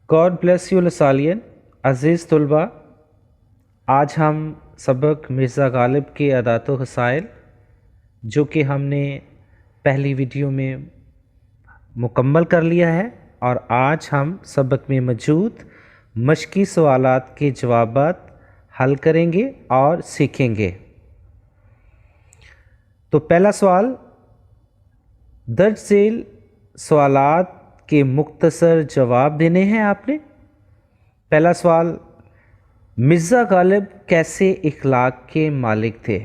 God bless you Lasallian. अज़ीज़ तलबा, आज हम सबक मिर्ज़ा गालिब के अदात व खसाइल जो कि हमने पहली वीडियो में मुकम्मल कर लिया है, और आज हम सबक में मौजूद मशकी सवालात के जवाबात हल करेंगे और सीखेंगे। तो पहला सवाल, दर्ज झेल सवालात के मुख्तसर जवाब देने हैं आपने। पहला सवाल, मिर्ज़ा गालिब कैसे इखलाक के मालिक थे?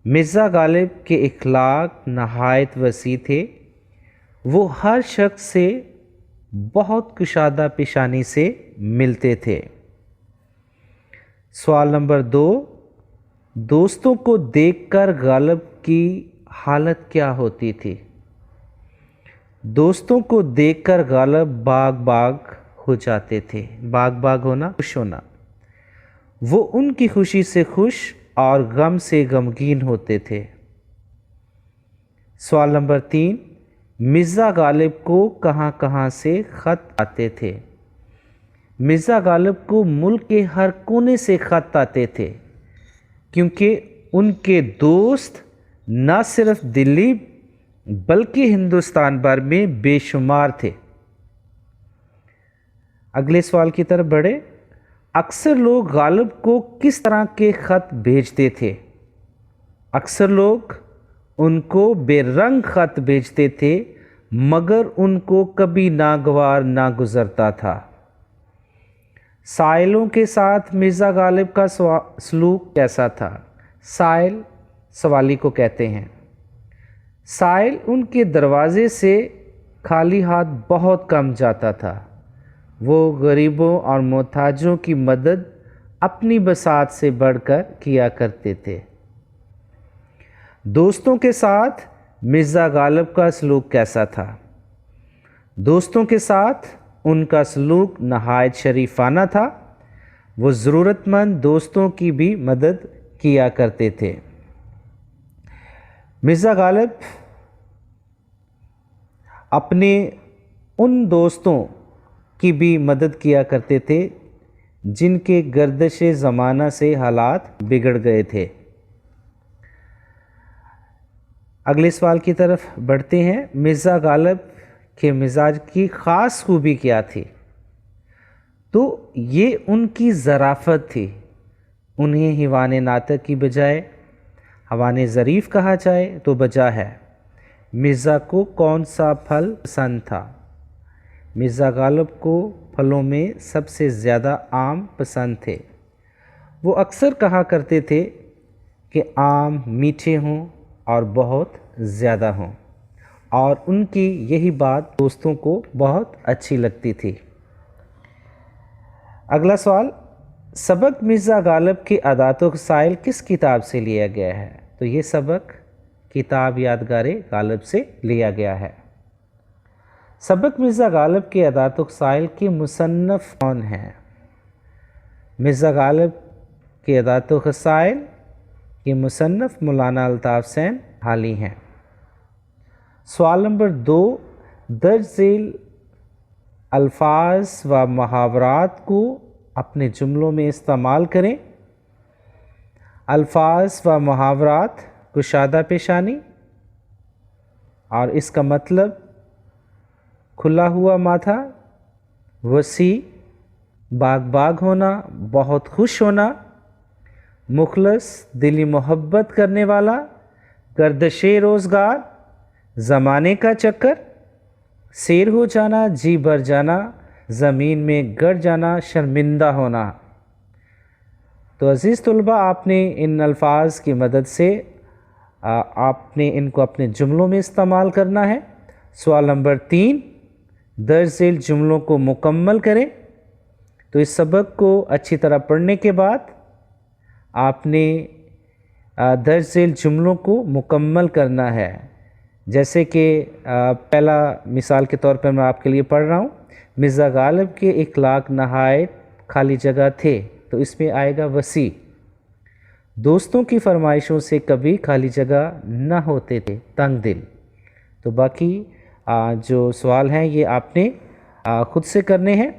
मिर्ज़ा गालिब के इखलाक नहायत वसी थे। वो हर शख्स से बहुत कुशादा पेशानी से मिलते थे। सवाल नंबर 2, दोस्तों को देखकर गालिब की हालत क्या होती थी? दोस्तों को देखकर गालिब बाग बाग हो जाते थे। बाग बाग होना, खुश होना। वो उनकी खुशी से खुश और गम से गमगीन होते थे। सवाल नंबर 3, मिर्ज़ा गालिब को कहाँ कहाँ से ख़त आते थे? मिर्ज़ा गालिब को मुल्क के हर कोने से ख़त आते थे, क्योंकि उनके दोस्त न सिर्फ दिल्ली बल्कि हिंदुस्तान भर में बेशुमार थे। अगले सवाल की तरफ बढ़े। अक्सर लोग गालिब को किस तरह के ख़त भेजते थे? अक्सर लोग उनको बेरंग ख़त भेजते थे, मगर उनको कभी नागवार ना गुज़रता था। साइलों के साथ मिर्ज़ा गालिब का सलूक कैसा था? साइल सवाली को कहते हैं। साइल उनके दरवाज़े से खाली हाथ बहुत कम जाता था। वो गरीबों और मोहताजों की मदद अपनी बसात से बढ़कर किया करते थे। दोस्तों के साथ मिर्ज़ा गालिब का सलूक कैसा था? दोस्तों के साथ उनका सलूक नहायत शरीफाना था। वो ज़रूरतमंद दोस्तों की भी मदद किया करते थे। मिर्ज़ा गालिब अपने उन दोस्तों की भी मदद किया करते थे जिनके गर्दिश ज़माना से हालात बिगड़ गए थे। अगले सवाल की तरफ बढ़ते हैं। मिर्ज़ा गालिब के मिजाज की ख़ास खूबी क्या थी? तो ये उनकी ज़राफ़त थी। उन्हें हिवान नातक की बजाय हवान ज़रीफ़ कहा जाए तो बजा है। मिर्ज़ा को कौन सा फल पसंद था? मिर्ज़ा गालिब को फलों में सबसे ज़्यादा आम पसंद थे। वो अक्सर कहा करते थे कि आम मीठे हों और बहुत ज़्यादा हों, और उनकी यही बात दोस्तों को बहुत अच्छी लगती थी। अगला सवाल, सबक मिर्ज़ा गालिब के अदात व खसाइल किस किताब से लिया गया है? तो ये सबक किताब यादगारे गालिब से लिया गया है। सबक मिर्ज़ा गालिब के अदात व खसाइल के मुसन्नफ़ कौन हैं? मिर्ज़ा गालिब के अदात व खसाइल के मुसन्नफ़ मौलाना अल्ताफ़ हुसैन हाली हैं। सवाल नंबर 2, दर्ज झेल अल्फाज व मुहावरात को अपने जुमलों में इस्तेमाल करें। अल्फाज व मुहावरात, कुशादा पेशानी, और इसका मतलब खुला हुआ माथा, वसी, बाग बाग होना, बहुत खुश होना, मुखलस, दिली मोहब्बत करने वाला, गर्दशे रोज़गार, ज़माने का चक्कर, शेर हो जाना, जी भर जाना, ज़मीन में गड़ जाना, शर्मिंदा होना। तो अज़ीज़ तलबा, आपने इन अल्फाज की मदद से आपने इनको अपने जुमलों में इस्तेमाल करना है। सवाल नंबर 3, दर्ज झेल जुमलों को मुकम्मल करें। तो इस सबक को अच्छी तरह पढ़ने के बाद आपने दर्ज झेल जुमलों को मुकम्मल करना है। जैसे कि पहला मिसाल के तौर पर मैं आपके लिए पढ़ रहा हूँ। मिर्ज़ा गालिब के इखलाक नहायत खाली जगह थे, तो इसमें आएगा वसी। दोस्तों की फरमाइशों से कभी खाली जगह न होते थे, तंग दिल। तो बाकी जो सवाल हैं ये आपने खुद से करने हैं।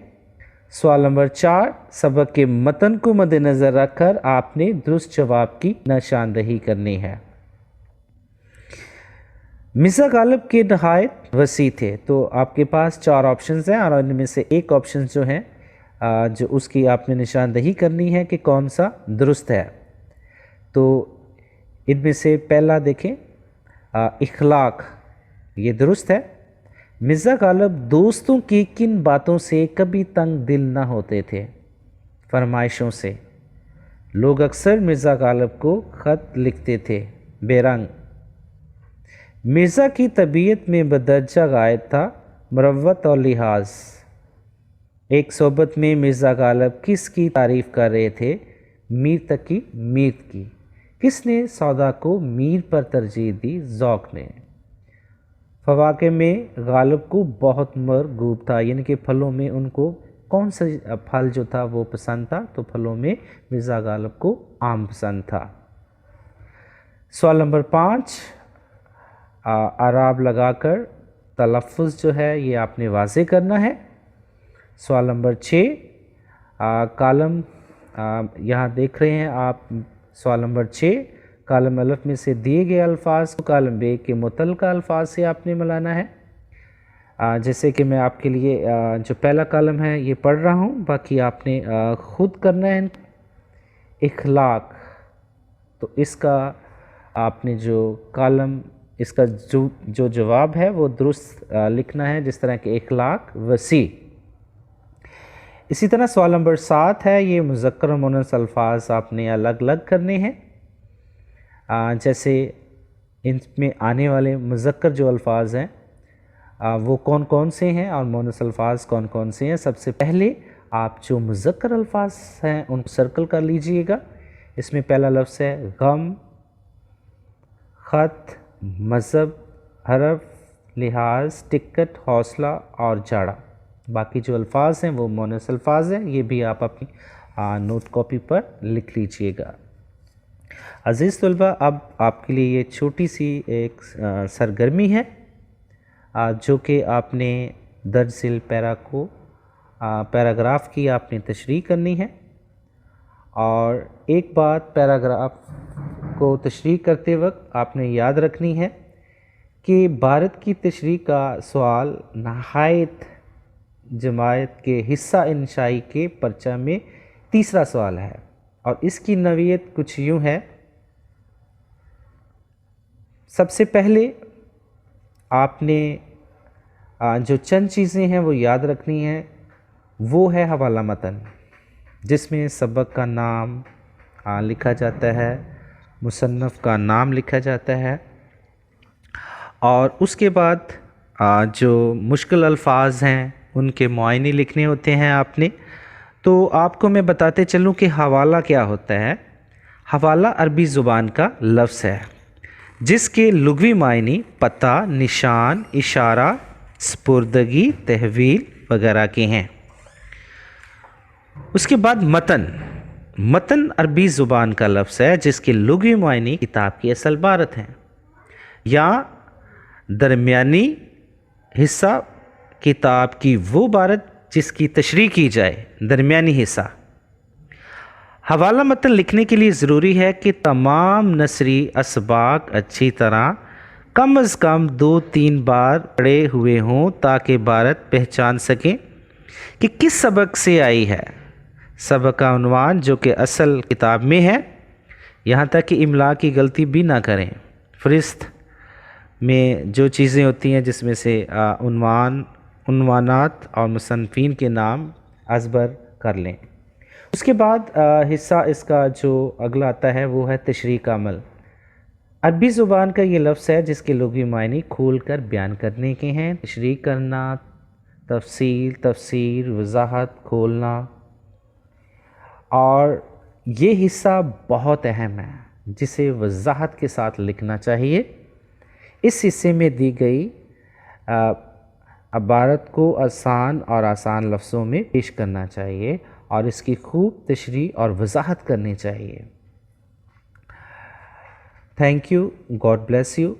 सवाल नंबर 4, सबक के मतन को मद्देनज़र रखकर आपने दुरुस्त जवाब की निशानदही करनी है। मिर्ज़ा गालिब के नहायत वसी थे, तो आपके पास 4 ऑप्शंस हैं और इनमें से एक ऑप्शन जो है जो उसकी आपने निशानदही करनी है कि कौन सा दुरुस्त है। तो इनमें से पहला देखें, इखलाक, ये दुरुस्त है। मिर्ज़ा गालिब दोस्तों की किन बातों से कभी तंग दिल ना होते थे? फरमाइशों से। लोग अक्सर मिर्ज़ा गालिब को ख़त लिखते थे। बेरंग। मिर्ज़ा की तबीयत में बदर्जा गायब था मरवत और लिहाज। एक सोबत में मिर्ज़ा गालिब किसकी तारीफ़ कर रहे थे? मीर तकी मीर की। किसने सौदा को मीर पर तरजीह दी? ज़ौक़ ने। फवाके में गालिब को बहुत मरगूब था, यानी कि फलों में उनको कौन सा फल जो था वो पसंद था? तो फलों में मिर्ज़ा गालिब को आम पसंद था। सवाल नंबर 5, आराब लगाकर तलफ़्फ़ुज़ जो है ये आपने वाज़े करना है। सवाल नंबर 6, कालम यहाँ देख रहे हैं आप। सवाल नंबर 6, कालम अलफ में से दिए गए अल्फाज को कालम बे के मुतल्लिक़ अल्फाज से आपने मिलाना है। जैसे कि मैं आपके लिए जो पहला कालम है ये पढ़ रहा हूँ, बाकी आपने ख़ुद करना है। इखलाक, तो इसका आपने जो कालम, इसका जो जवाब है वो दुरुस्त लिखना है, जिस तरह के इखलाक वसी। इसी तरह सवाल नंबर 7 है, ये मुज़क्कर और मुअन्नस अल्फाज आपने अलग अलग करने हैं। जैसे इनमें आने वाले मुज़क्कर जो अल्फाज हैं वो कौन कौन से हैं और मुअन्नस अल्फाज कौन कौन से हैं। सबसे पहले आप जो मुज़क्कर अल्फाज हैं उनको सर्कल कर लीजिएगा। इसमें पहला लफ्ज़ है गम, ख़त, मज़हब, हरफ, लिहाज, टिकट, हौसला और जाड़ा। बाकी जो अल्फाज हैं वो मुअन्नस अल्फाज हैं, ये भी आप अपनी नोट कॉपी पर लिख लीजिएगा। अज़ीज़ तलबा, अब आपके लिए ये छोटी सी एक सरगर्मी है जो कि आपने दर्ज ज़िल पैरा को पैराग्राफ की आपने तशरीह करनी है। और एक बात पैराग्राफ को तशरीह करते वक्त आपने याद रखनी है कि भारत की तशरीह का सवाल नहायत जमायत के हिस्सा इंशाई के पर्चा में तीसरा सवाल है और इसकी नवीयत कुछ यूँ है। सबसे पहले आपने जो चंद चीज़ें हैं वो याद रखनी है, वो है हवाला मतन, जिसमें सबक का नाम लिखा जाता है, मुसन्नफ़ का नाम लिखा जाता है और उसके बाद जो मुश्किल अल्फाज हैं उनके मुआयने लिखने होते हैं आपने। तो आपको मैं बताते चलूँ कि हवाला क्या होता है। हवाला अरबी ज़ुबान का लफ्ज़ है जिसके लुग़वी मायने पता, निशान, इशारा, स्पुर्दगी, तहवील वगैरह के हैं। उसके बाद मतन, मतन अरबी ज़ुबान का लफ्ज़ है जिसके लुग़वी मायने किताब की असल इबारत हैं या दरमियानी हिस्सा किताब की वो इबारत जिसकी तशरीह की जाए, दरमियानी हिस्सा। हवाला मतन लिखने के लिए ज़रूरी है कि तमाम नसरी असबाक अच्छी तरह कम अज़ कम 2-3 बार पढ़े हुए हों ताकि इबारत पहचान सकें कि किस सबक से आई है। सबक का उन्वान जो कि असल किताब में है, यहाँ तक कि इमला की गलती भी ना करें। फ़हरिस्त में जो चीज़ें होती हैं जिसमें से उन्वानात और मुसन्निफ़ीन के नाम अज़बर कर लें। उसके बाद हिस्सा इसका जो अगला आता है वो है तशरीह का अमल। अरबी ज़ुबान का ये लफ्ज़ है जिसके लुग़वी मायने खोल कर बयान करने के हैं। तशरीह करना, तफसील, तफसीर, वज़ाहत, खोलना, और ये हिस्सा बहुत अहम है जिसे वज़ाहत के साथ लिखना चाहिए। इस हिस्से में दी गई इबारत को आसान और आसान लफ्ज़ों में पेश करना चाहिए और इसकी खूब तशरीह और वज़ाहत करनी चाहिए। Thank you, God bless you.